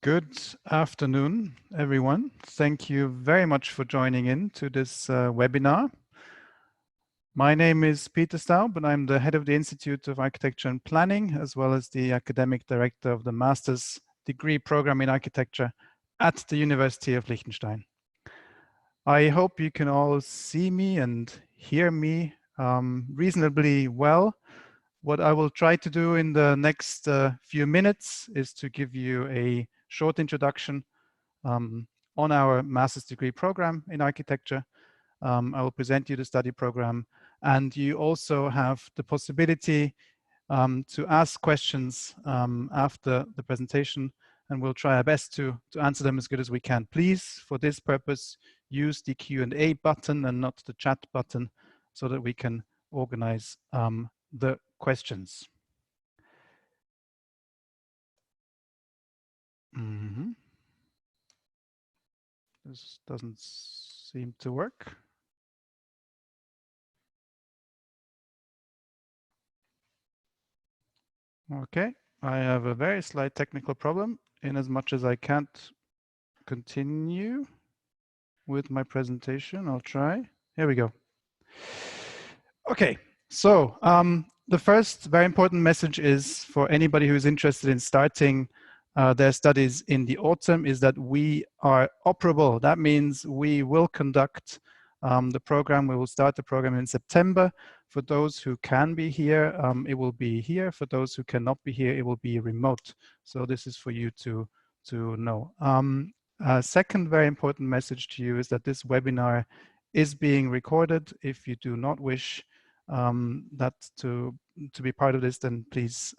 Good afternoon, everyone. Thank you very much for joining in to this webinar. My name is Peter Staub, and I'm the head of the Institute of Architecture and Planning, as well as the academic director of the master's degree program in architecture at the University of Liechtenstein. I hope you can all see me and hear me reasonably well. What I will try to do in the next few minutes is to give you a short introduction on our master's degree program in architecture. I will present you the study program, and you also have the possibility to ask questions after the presentation, and we'll try our best to answer them as good as we can. Please, for this purpose, use the Q&A button and not the chat button so that we can organize the questions. This doesn't seem to work. Okay, I have a very slight technical problem in as much as I can't continue with my presentation. I'll try. Here we go. Okay, so the first very important message is for anybody who is interested in starting their studies in the autumn is that we are operable. That means we will conduct the program. We will start the program in September. For those who can be here, it will be here. For those who cannot be here, it will be remote. So this is for you to know. Second very important message to you is that this webinar is being recorded. If you do not wish that to be part of this, then please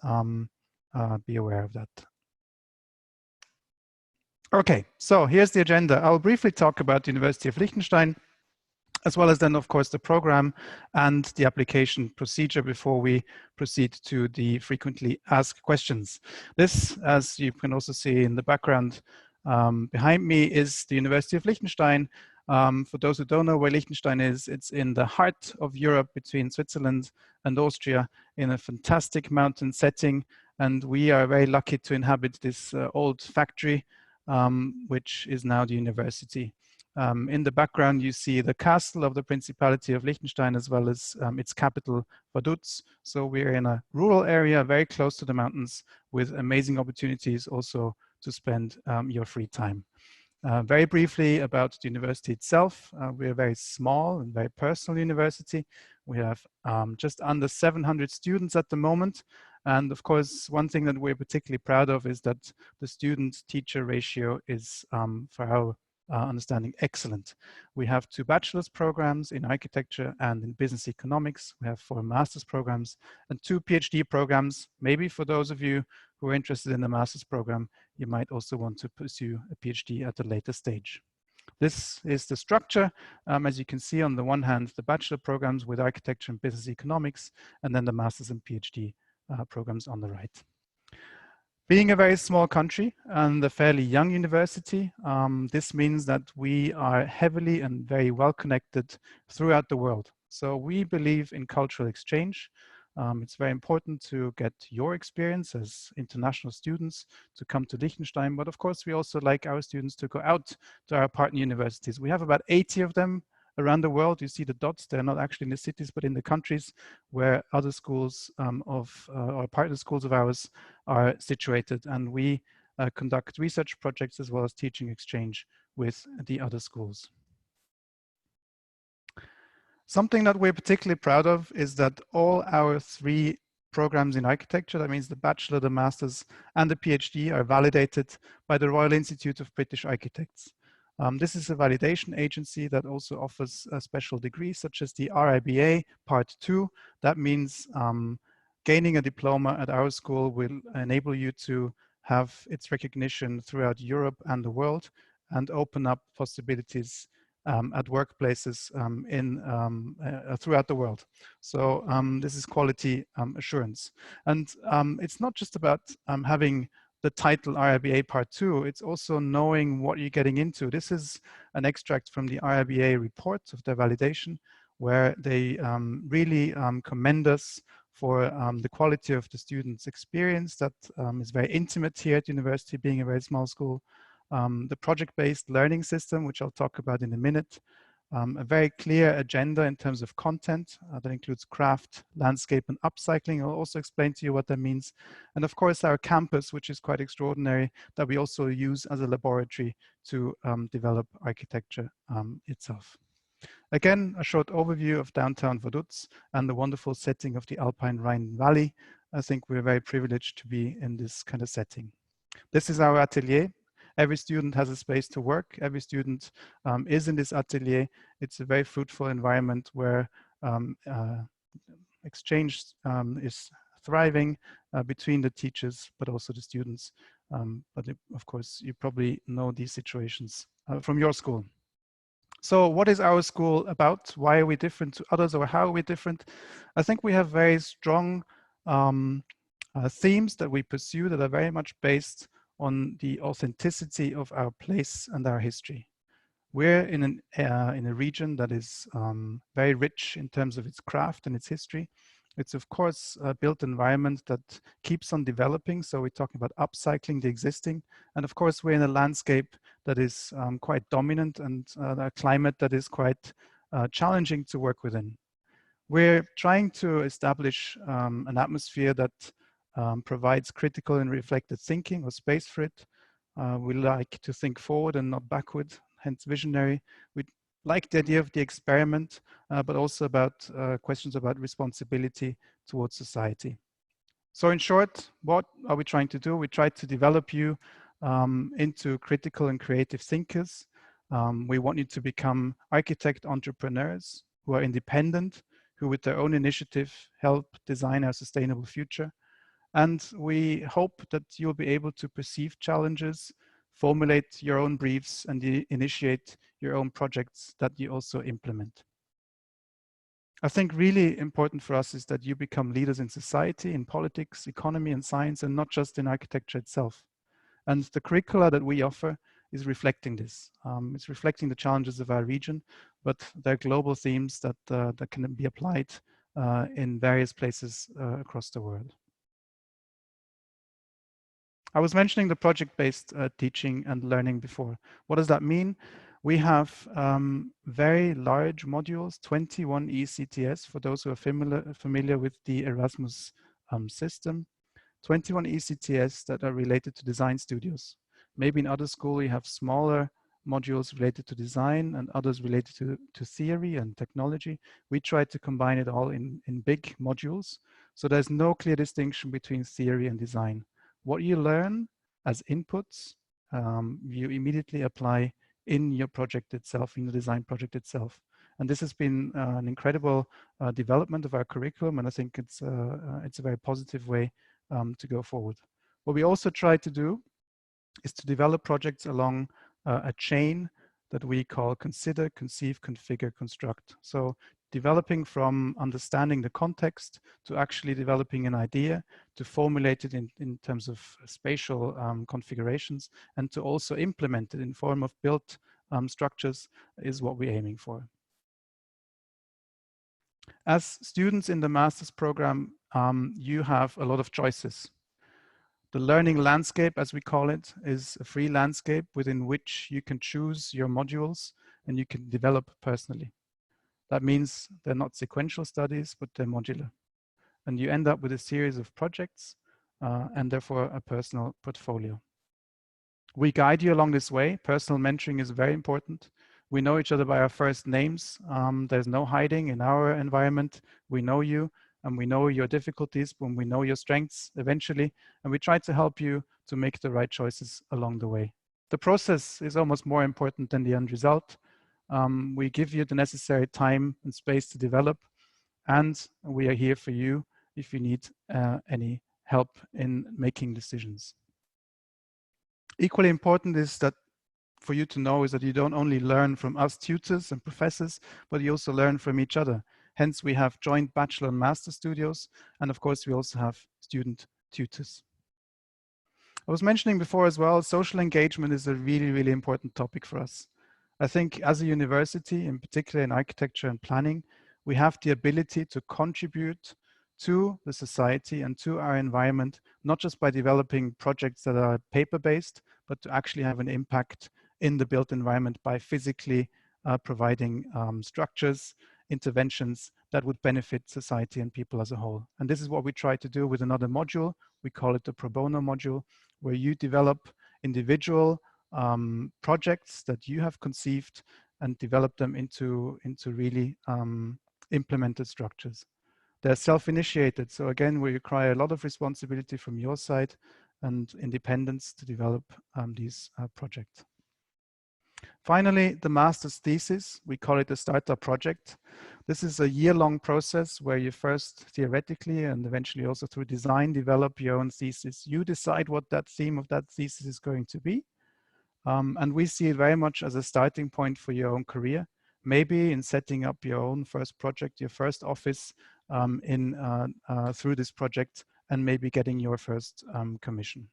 be aware of that. Okay, so here's the agenda. I'll briefly talk about the University of Liechtenstein, as well as then, of course, the program and the application procedure before we proceed to the frequently asked questions. This, as you can also see in the background behind me, is the University of Liechtenstein. For those who don't know where Liechtenstein is, it's in the heart of Europe between Switzerland and Austria in a fantastic mountain setting. And we are very lucky to inhabit this old factory, which is now the university. In the background, you see the castle of the Principality of Liechtenstein, as well as its capital, Vaduz. So we're in a rural area, very close to the mountains, with amazing opportunities also to spend your free time. Very briefly about the university itself. We're a very small and very personal university. We have just under 700 students at the moment. And of course, one thing that we're particularly proud of is that the student-teacher ratio is, for our understanding, excellent. We have 2 bachelor's programs in architecture and in business economics. We have 4 master's programs and 2 PhD programs. Maybe for those of you who are interested in the master's program, you might also want to pursue a PhD at a later stage. This is the structure. As you can see, on the one hand, the bachelor programs with architecture and business economics, and then the master's and PhD programs on the right. Being a very small country and a fairly young university, this means that we are heavily and very well connected throughout the world. So we believe in cultural exchange. It's very important to get your experience as international students to come to Liechtenstein, but of course we also like our students to go out to our partner universities. We have about 80 of them around the world. You see the dots, they're not actually in the cities, but in the countries where other schools or partner schools of ours are situated. And we conduct research projects as well as teaching exchange with the other schools. Something that we're particularly proud of is that all our 3 programs in architecture, that means the bachelor, the master's, and the PhD, are validated by the Royal Institute of British Architects. This is a validation agency that also offers a special degree, such as the RIBA Part 2. That means gaining a diploma at our school will enable you to have its recognition throughout Europe and the world and open up possibilities at workplaces throughout the world. So this is quality assurance. And it's not just about having the title RIBA Part 2, it's also knowing what you're getting into. This is an extract from the RIBA report of their validation, where they really commend us for the quality of the students' experience that is very intimate here at university, being a very small school. The project-based learning system, which I'll talk about in a minute. A very clear agenda in terms of content that includes craft, landscape, and upcycling. I'll also explain to you what that means. And of course, our campus, which is quite extraordinary, that we also use as a laboratory to develop architecture itself. Again, a short overview of downtown Vaduz and the wonderful setting of the Alpine Rhine Valley. I think we're very privileged to be in this kind of setting. This is our atelier. Every student has a space to work. Every student is in this atelier. It's a very fruitful environment where exchange is thriving between the teachers, but also the students. Of course, you probably know these situations from your school. So what is our school about? Why are we different to others, or how are we different? I think we have very strong themes that we pursue that are very much based on the authenticity of our place and our history. We're in a region that is very rich in terms of its craft and its history. It's of course a built environment that keeps on developing. So we're talking about upcycling the existing. And of course, we're in a landscape that is quite dominant and a climate that is quite challenging to work within. We're trying to establish an atmosphere that provides critical and reflective thinking or space for it. We like to think forward and not backward, hence visionary. We like the idea of the experiment, but also about questions about responsibility towards society. So in short, what are we trying to do? We try to develop you into critical and creative thinkers. We want you to become architect entrepreneurs who are independent, who with their own initiative help design our sustainable future. And we hope that you'll be able to perceive challenges, formulate your own briefs, and initiate your own projects that you also implement. I think really important for us is that you become leaders in society, in politics, economy, and science, and not just in architecture itself. And the curricula that we offer is reflecting this. It's reflecting the challenges of our region, but they're global themes that, that can be applied in various places across the world. I was mentioning the project-based teaching and learning before. What does that mean? We have very large modules, 21 ECTS, for those who are familiar with the Erasmus system. 21 ECTS that are related to design studios. Maybe in other schools you have smaller modules related to design and others related to theory and technology. We try to combine it all in big modules. So there's no clear distinction between theory and design. What you learn as inputs, you immediately apply in your project itself, in the design project itself. And this has been an incredible development of our curriculum, and I think it's a very positive way to go forward. What we also try to do is to develop projects along a chain that we call consider, conceive, configure, construct. So developing from understanding the context to actually developing an idea, to formulate it in terms of spatial configurations, and to also implement it in form of built structures is what we're aiming for. As students in the master's program, you have a lot of choices. The learning landscape, as we call it, is a free landscape within which you can choose your modules and you can develop personally. That means they're not sequential studies, but they're modular. And you end up with a series of projects and therefore a personal portfolio. We guide you along this way. Personal mentoring is very important. We know each other by our first names. There's no hiding in our environment. We know you and we know your difficulties, when we know your strengths eventually, and we try to help you to make the right choices along the way. The process is almost more important than the end result. We give you the necessary time and space to develop, and we are here for you if you need any help in making decisions. Equally important is that for you to know is that you don't only learn from us tutors and professors, but you also learn from each other. Hence, we have joint bachelor and master studios, and of course, we also have student tutors. I was mentioning before as well, social engagement is a really, really important topic for us. I think as a university, in particular in architecture and planning, we have the ability to contribute to the society and to our environment, not just by developing projects that are paper-based, but to actually have an impact in the built environment by physically providing structures, interventions that would benefit society and people as a whole. And this is what we try to do with another module. We call it the pro bono module, where you develop individual projects that you have conceived and develop them into really implemented structures. They're self-initiated, so again, we require a lot of responsibility from your side and independence to develop these projects. Finally, the master's thesis, we call it a startup project. This is a year-long process where you first theoretically and eventually also through design develop your own thesis. You decide what that theme of that thesis is going to be. And we see it very much as a starting point for your own career, maybe in setting up your own first project, your first office through this project, and maybe getting your first commission.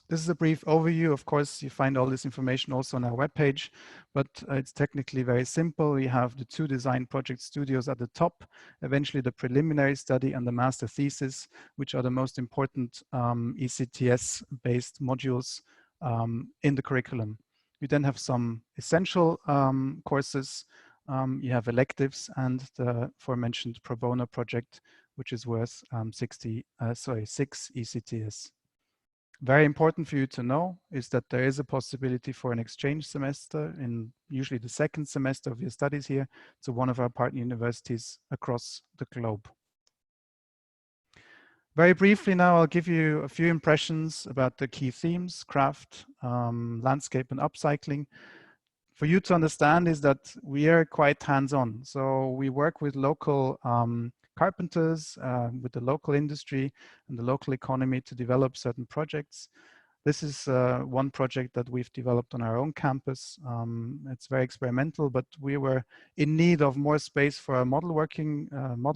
This is a brief overview. Of course, you find all this information also on our webpage, but it's technically very simple. We have the 2 design project studios at the top, eventually the preliminary study and the master thesis, which are the most important ECTS-based modules in the curriculum. You then have some essential courses. You have electives and the aforementioned pro bono project, which is worth 6 ECTS. Very important for you to know is that there is a possibility for an exchange semester in usually the 2nd semester of your studies here to one of our partner universities across the globe. Very briefly now, I'll give you a few impressions about the key themes, craft, landscape, and upcycling. For you to understand is that we are quite hands-on. So we work with local carpenters, with the local industry and the local economy to develop certain projects. This is one project that we've developed on our own campus. It's very experimental, but we were in need of more space for a model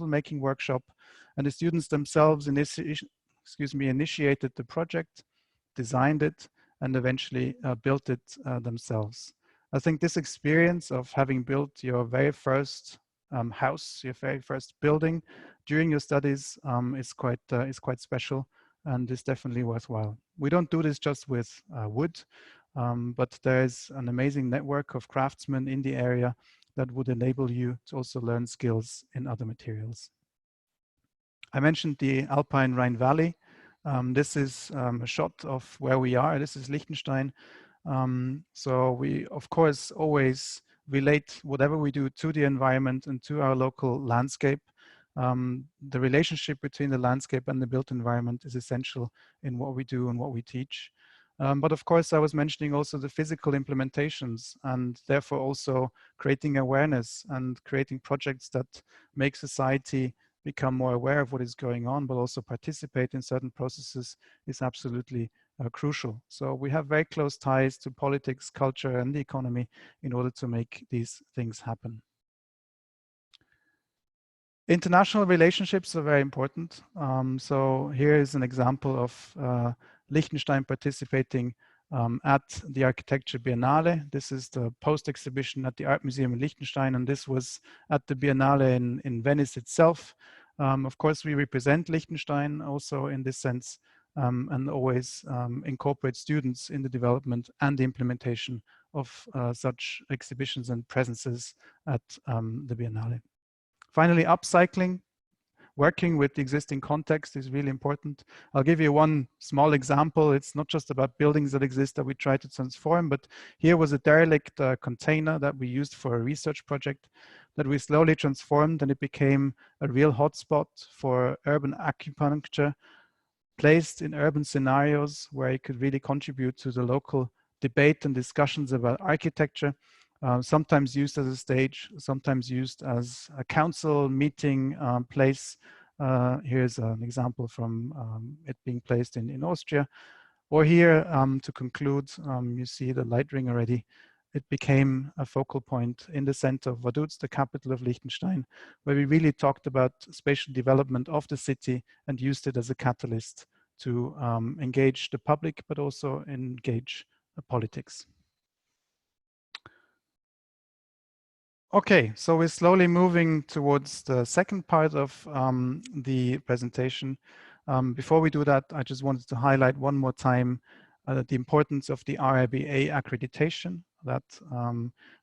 making workshop, and the students themselves initiated the project, designed it, and eventually built it themselves. I think this experience of having built your very first house, your very first building during your studies is quite special and is definitely worthwhile. We don't do this just with wood, but there's an amazing network of craftsmen in the area that would enable you to also learn skills in other materials. I mentioned the Alpine Rhine Valley. This is a shot of where we are. This is Liechtenstein. So we, of course, always relate whatever we do to the environment and to our local landscape. The relationship between the landscape and the built environment is essential in what we do and what we teach. But of course, I was mentioning also the physical implementations and therefore also creating awareness and creating projects that make society become more aware of what is going on, but also participate in certain processes is absolutely crucial. So we have very close ties to politics, culture, and the economy in order to make these things happen. International relationships are very important. So here is an example of Liechtenstein participating at the Architecture Biennale. This is the post-exhibition at the Art Museum in Liechtenstein, and this was at the Biennale in Venice itself. Of course, we represent Liechtenstein also in this sense, and always incorporate students in the development and the implementation of such exhibitions and presences at the Biennale. Finally, upcycling. Working with the existing context is really important. I'll give you one small example. It's not just about buildings that exist that we try to transform, but here was a derelict container that we used for a research project that we slowly transformed, and it became a real hotspot for urban acupuncture, placed in urban scenarios where it could really contribute to the local debate and discussions about architecture. Sometimes used as a stage, sometimes used as a council meeting place. Here's an example from it being placed in Austria. Or here, to conclude, you see the light ring already. It became a focal point in the center of Vaduz, the capital of Liechtenstein, where we really talked about spatial development of the city and used it as a catalyst to engage the public, but also engage politics. Okay, so we're slowly moving towards the second part of the presentation. Before we do that, I just wanted to highlight one more time the importance of the RIBA accreditation, that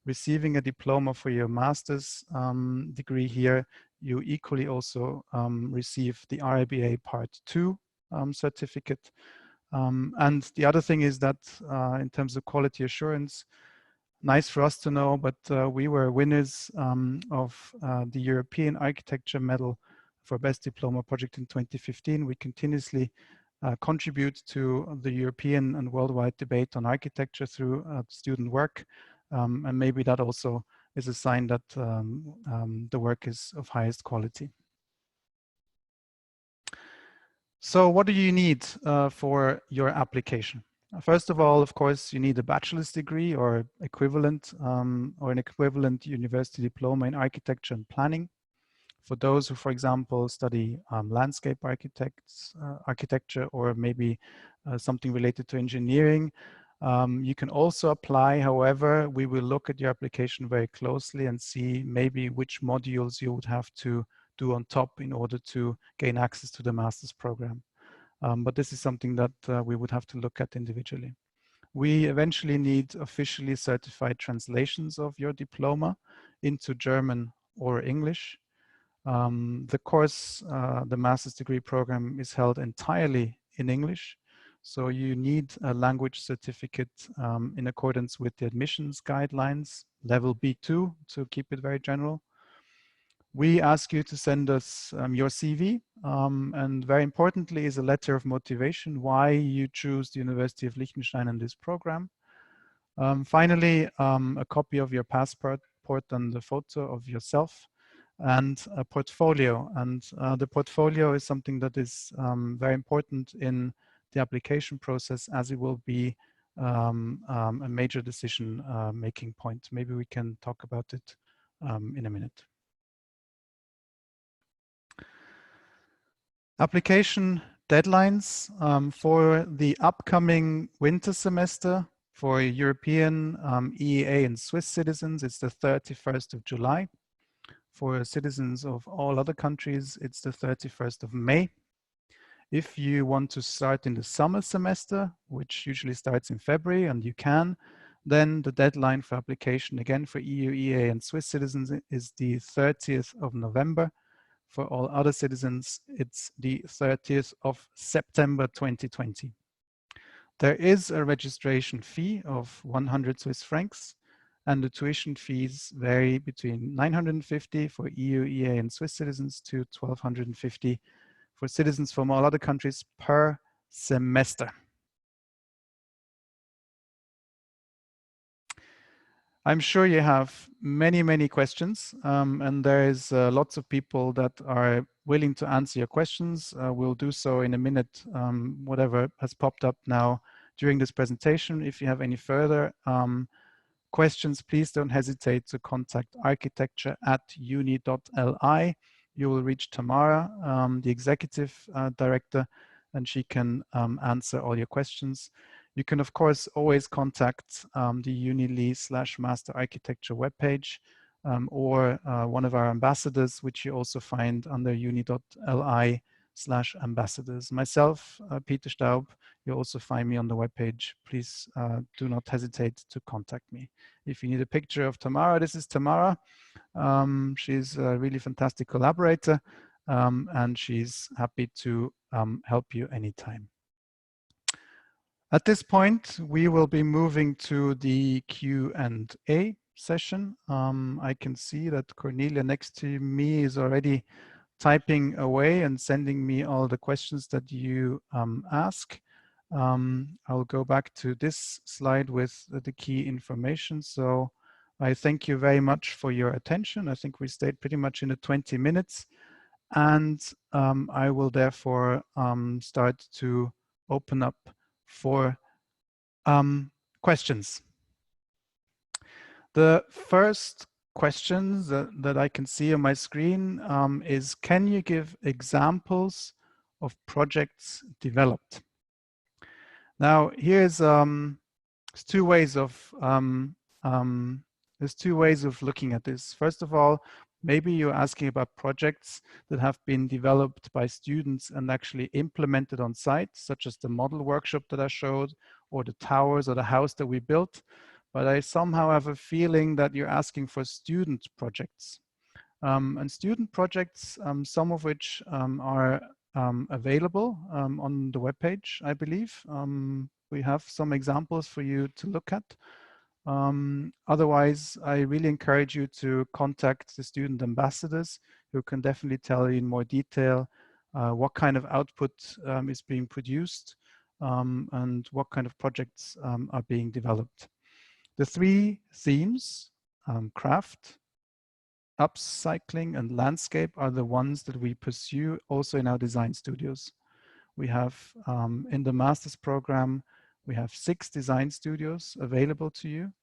receiving a diploma for your master's degree here, you equally also receive the RIBA Part 2 certificate. And the other thing is that in terms of quality assurance, nice for us to know, but we were winners of the European Architecture Medal for Best Diploma Project in 2015. We continuously contribute to the European and worldwide debate on architecture through student work. And maybe that also is a sign that the work is of highest quality. So what do you need for your application? First of all, of course, you need a bachelor's degree or equivalent or an equivalent university diploma in architecture and planning. For those who, for example, study landscape architecture, or maybe something related to engineering, you can also apply. However, we will look at your application very closely and see maybe which modules you would have to do on top in order to gain access to the master's program. But this is something that we would have to look at individually. We eventually need officially certified translations of your diploma into German or English. The course, the master's degree program, is held entirely in English. So you need a language certificate in accordance with the admissions guidelines, level B2, to keep it very general. We ask you to send us your CV, and very importantly is a letter of motivation, why you choose the University of Liechtenstein and this program. Finally, a copy of your passport and a photo of yourself, and a portfolio. And the portfolio is something that is very important in the application process, as it will be a major decision making point. Maybe we can talk about it in a minute. Application deadlines for the upcoming winter semester for European, EEA and Swiss citizens, it's the 31st of July. For citizens of all other countries, it's the 31st of May. If you want to start in the summer semester, which usually starts in February, and you can, then the deadline for application, again for EU, EEA and Swiss citizens, is the 30th of November. For all other citizens, it's the 30th of September 2020. There is a registration fee of 100 Swiss francs, and the tuition fees vary between 950 for EU, EEA and Swiss citizens to 1,250 for citizens from all other countries per semester. I'm sure you have many questions, and there is lots of people that are willing to answer your questions. We'll do so in a minute, whatever has popped up now during this presentation. If you have any further questions, please don't hesitate to contact architecture@uni.li. You will reach Tamara, the executive director, and she can answer all your questions. You can, of course, always contact the UniLi/Master Architecture webpage or one of our ambassadors, which you also find under uni.li/ambassadors. Myself, Peter Staub, you'll also find me on the webpage. Please do not hesitate to contact me. If you need a picture of Tamara, this is Tamara. She's a really fantastic collaborator, and she's happy to help you anytime. At this point, we will be moving to the Q&A session. I can see that Cornelia next to me is already typing away and sending me all the questions that you ask. I'll go back to this slide with the key information. So I thank you very much for your attention. I think we stayed pretty much in the 20 minutes. And I will therefore start to open up for questions. The first question that I can see on my screen is, can you give examples of projects developed? Now, here's two ways of There's two ways of looking at this. First of all, maybe you're asking about projects that have been developed by students and actually implemented on site, such as the model workshop that I showed, or the towers or the house that we built. But I somehow have a feeling that you're asking for student projects. And student projects, some of which are available on the webpage, I believe. We have some examples for you to look at. Otherwise, I really encourage you to contact the student ambassadors who can definitely tell you in more detail what kind of output is being produced and what kind of projects are being developed. The three themes, craft, upcycling, and landscape, are the ones that we pursue also in our design studios. We have, in the master's program, we have 6 design studios available to you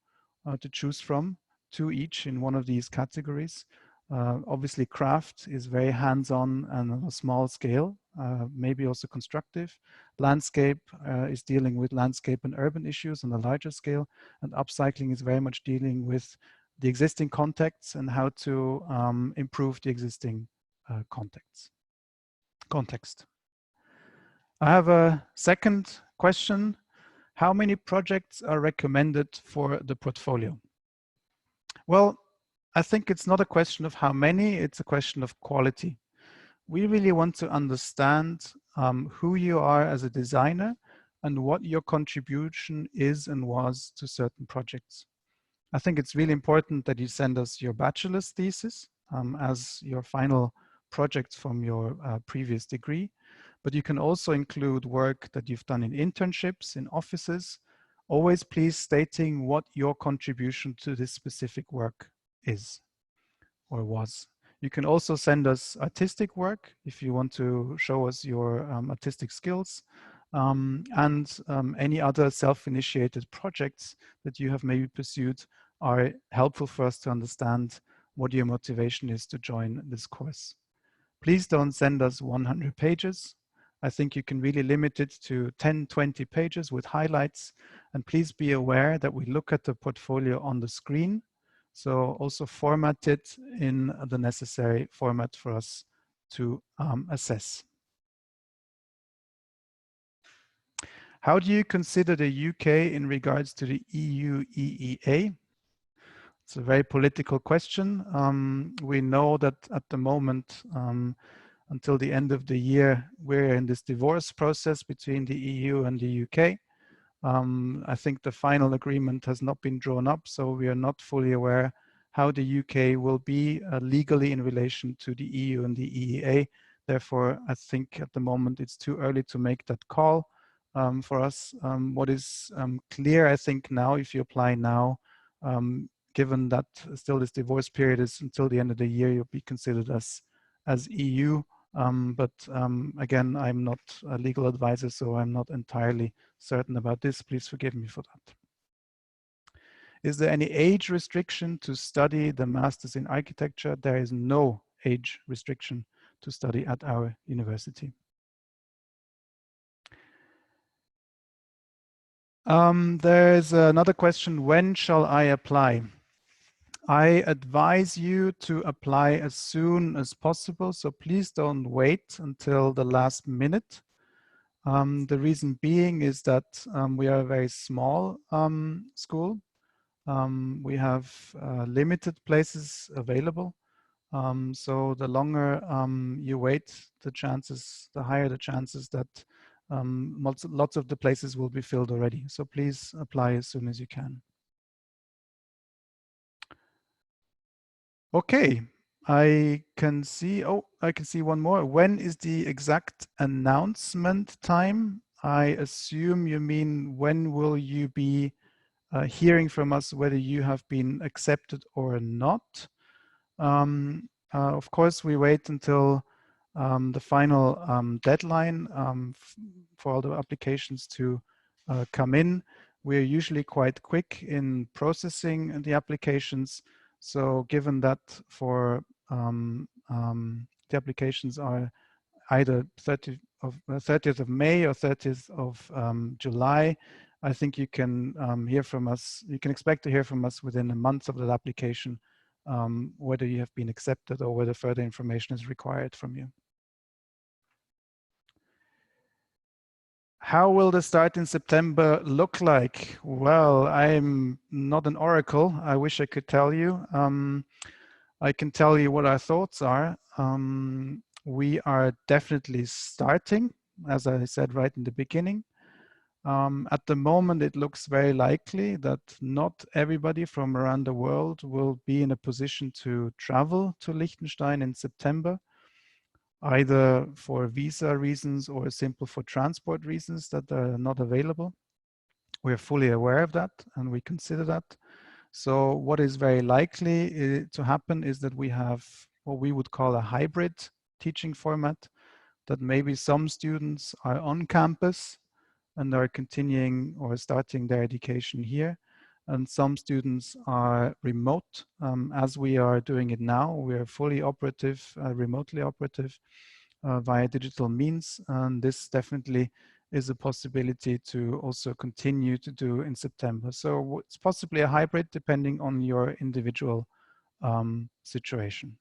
to choose from, 2 each in one of these categories. Obviously, craft is very hands-on and on a small scale, maybe also constructive. Landscape is dealing with landscape and urban issues on a larger scale, and upcycling is very much dealing with the existing contexts and how to improve the existing context. I have a second question. How many projects are recommended for the portfolio? Well, I think it's not a question of how many, it's a question of quality. We really want to understand who you are as a designer and what your contribution is and was to certain projects. I think it's really important that you send us your bachelor's thesis as your final project from your previous degree, but you can also include work that you've done in internships, in offices. Always please stating what your contribution to this specific work is or was. You can also send us artistic work if you want to show us your artistic skills and any other self-initiated projects that you have maybe pursued are helpful for us to understand what your motivation is to join this course. Please don't send us 100 pages. I think you can really limit it to 10, 20 pages with highlights. And please be aware that we look at the portfolio on the screen. So also format it in the necessary format for us to assess. How do you consider the UK in regards to the EUEEA? It's a very political question. We know that at the moment, until the end of the year, we're in this divorce process between the EU and the UK. I think the final agreement has not been drawn up, so we are not fully aware how the UK will be legally in relation to the EU and the EEA. Therefore, I think at the moment it's too early to make that call for us. What is clear, I think now, if you apply now, given that still this divorce period is until the end of the year, you'll be considered as EU. Again, I'm not a legal advisor, so I'm not entirely certain about this. Please forgive me for that. Is there any age restriction to study the Masters in Architecture? There is no age restriction to study at our university. There's another question, when shall I apply? I advise you to apply as soon as possible, so please don't wait until the last minute. The reason being is that we are a very small school. We have limited places available. So the longer you wait, the higher the chances that lots of the places will be filled already. So please apply as soon as you can. Okay, I can see one more. When is the exact announcement time? I assume you mean when will you be hearing from us whether you have been accepted or not. Of course, we wait until the final deadline for all the applications to come in. We're usually quite quick in processing the applications. So given that for the applications are either 30th of May or 30th of July, I think you can hear from us, you can expect to hear from us within a month of that application, whether you have been accepted or whether further information is required from you. How will the start in September look like? Well, I'm not an oracle. I wish I could tell you. I can tell you what our thoughts are. We are definitely starting, as I said right in the beginning. At the moment, it looks very likely that not everybody from around the world will be in a position to travel to Liechtenstein in September, either for visa reasons or simple for transport reasons that are not available. We're fully aware of that and we consider that. So what is very likely to happen is that we have what we would call a hybrid teaching format, that maybe some students are on campus and are continuing or starting their education here. And some students are remote, as we are doing it now. We are fully operative, remotely operative via digital means. And this definitely is a possibility to also continue to do in September. So it's possibly a hybrid depending on your individual situation.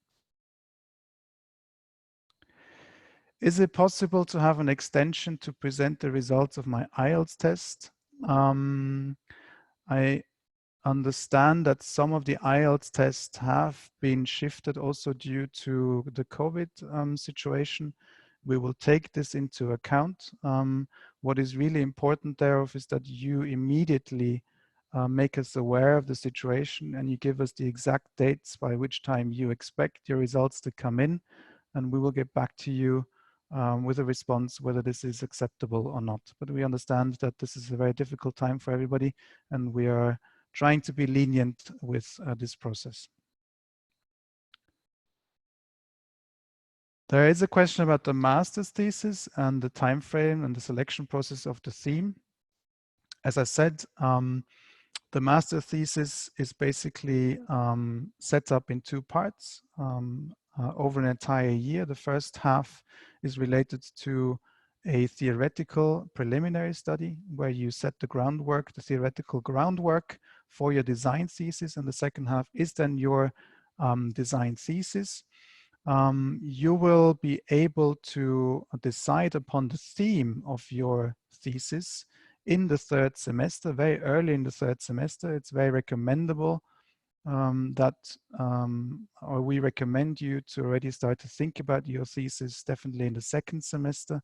Is it possible to have an extension to present the results of my IELTS test? I understand that some of the IELTS tests have been shifted also due to the COVID situation. We will take this into account. What is really important thereof is that you immediately make us aware of the situation and you give us the exact dates by which time you expect your results to come in, and we will get back to you with a response whether this is acceptable or not. But we understand that this is a very difficult time for everybody, and we are trying to be lenient with this process. There is a question about the master's thesis and the time frame and the selection process of the theme. As I said, the master thesis is basically set up in two parts over an entire year. The first half is related to a theoretical preliminary study where you set the groundwork, the theoretical groundwork for your design thesis, and the second half is then your design thesis. You will be able to decide upon the theme of your thesis in the third semester, very early in the third semester. It's very recommendable or we recommend you to already start to think about your thesis definitely in the second semester.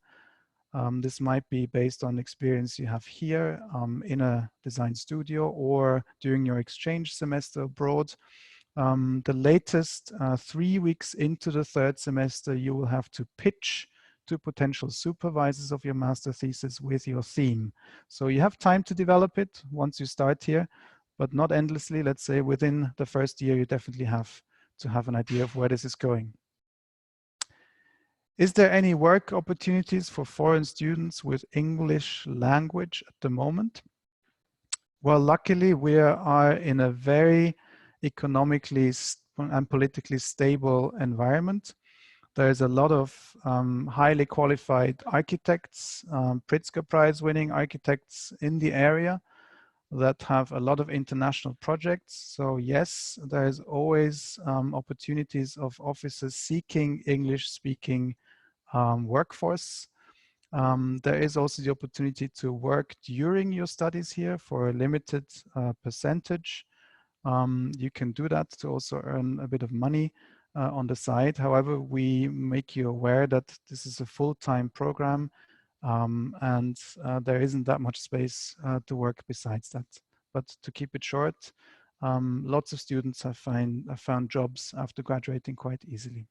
This might be based on experience you have here in a design studio or during your exchange semester abroad. The latest 3 weeks into the third semester, you will have to pitch to potential supervisors of your master thesis with your theme. So you have time to develop it once you start here, but not endlessly. Let's say within the first year, you definitely have to have an idea of where this is going. Is there any work opportunities for foreign students with English language at the moment? Well, luckily, we are in a very economically and politically stable environment. There's a lot of highly qualified architects, Pritzker Prize winning architects in the area that have a lot of international projects. So yes, there's always opportunities of offices seeking English speaking workforce. There is also the opportunity to work during your studies here for a limited percentage. You can do that to also earn a bit of money on the side. However, we make you aware that this is a full-time program and there isn't that much space to work besides that. But to keep it short, lots of students have found jobs after graduating quite easily.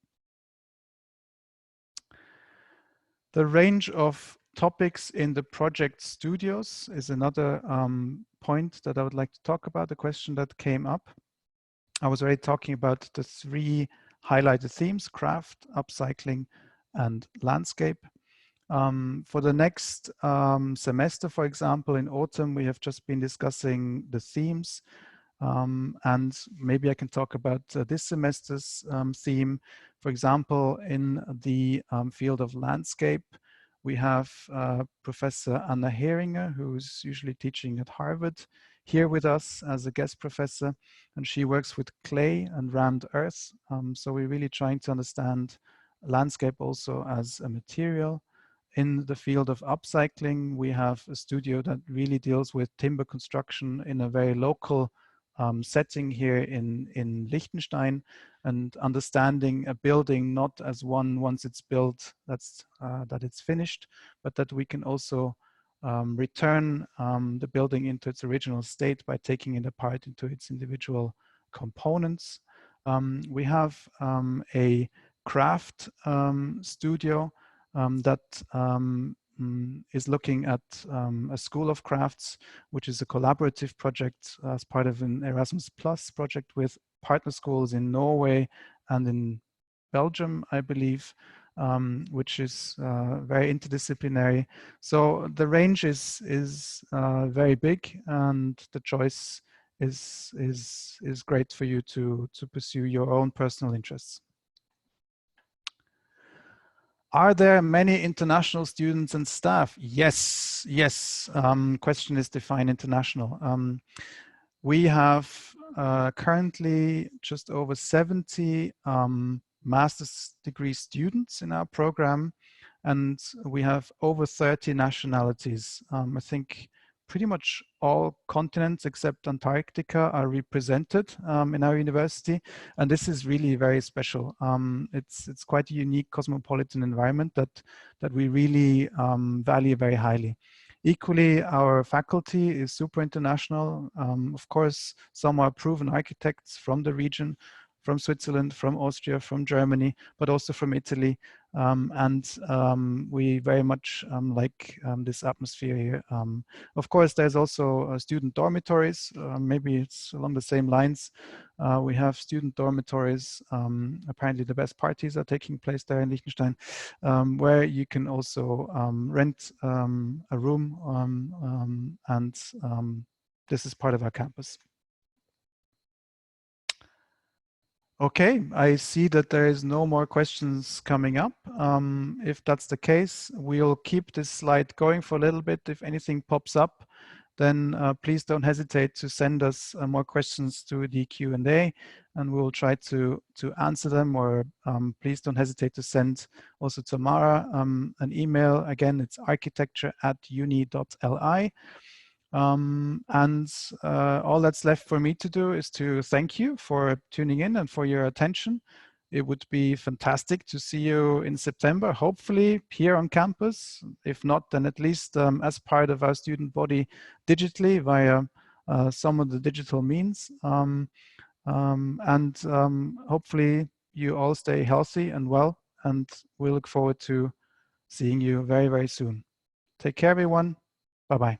The range of topics in the project studios is another point that I would like to talk about, the question that came up. I was already talking about the 3 highlighted themes: craft, upcycling, and landscape. For the next semester, for example, in autumn, we have just been discussing the themes. And maybe I can talk about this semester's theme. For example, in the field of landscape, We have Professor Anna Heringer, who's usually teaching at Harvard, here with us as a guest professor, and she works with clay and rammed earth. So we're really trying to understand landscape also as a material. In the field of upcycling, we have a studio that really deals with timber construction in a very local setting here in Liechtenstein, and understanding a building not as one once it's built that it's finished, but that we can also return the building into its original state by taking it apart into its individual components. We have a craft studio that is looking at a School of Crafts, which is a collaborative project as part of an Erasmus Plus project with partner schools in Norway and in Belgium, I believe, which is very interdisciplinary. So the range is very big, and the choice is great for you to pursue your own personal interests. Are there many international students and staff? Yes, yes. Question is define international. We have currently just over 70 master's degree students in our program, and we have over 30 nationalities. I think pretty much all continents except Antarctica are represented in our university, and this is really very special. It's quite a unique cosmopolitan environment that we really value very highly. Equally, our faculty is super international. Of course, some are proven architects from the region, from Switzerland, from Austria, from Germany, but also from Italy. We very much like this atmosphere here. Of course, there's also student dormitories. Maybe it's along the same lines. We have student dormitories. Apparently the best parties are taking place there in Liechtenstein, where you can also rent a room, and this is part of our campus. Okay, I see that there is no more questions coming up. If that's the case, we'll keep this slide going for a little bit. If anything pops up, then please don't hesitate to send us more questions to the Q&A, and we'll try to answer them, or please don't hesitate to send also Tamara an email. Again, it's architecture@uni.li. All that's left for me to do is to thank you for tuning in and for your attention. It would be fantastic to see you in September, hopefully here on campus. If not, then at least as part of our student body digitally via some of the digital means. Hopefully you all stay healthy and well, and we look forward to seeing you very, very soon. Take care, everyone. Bye-bye.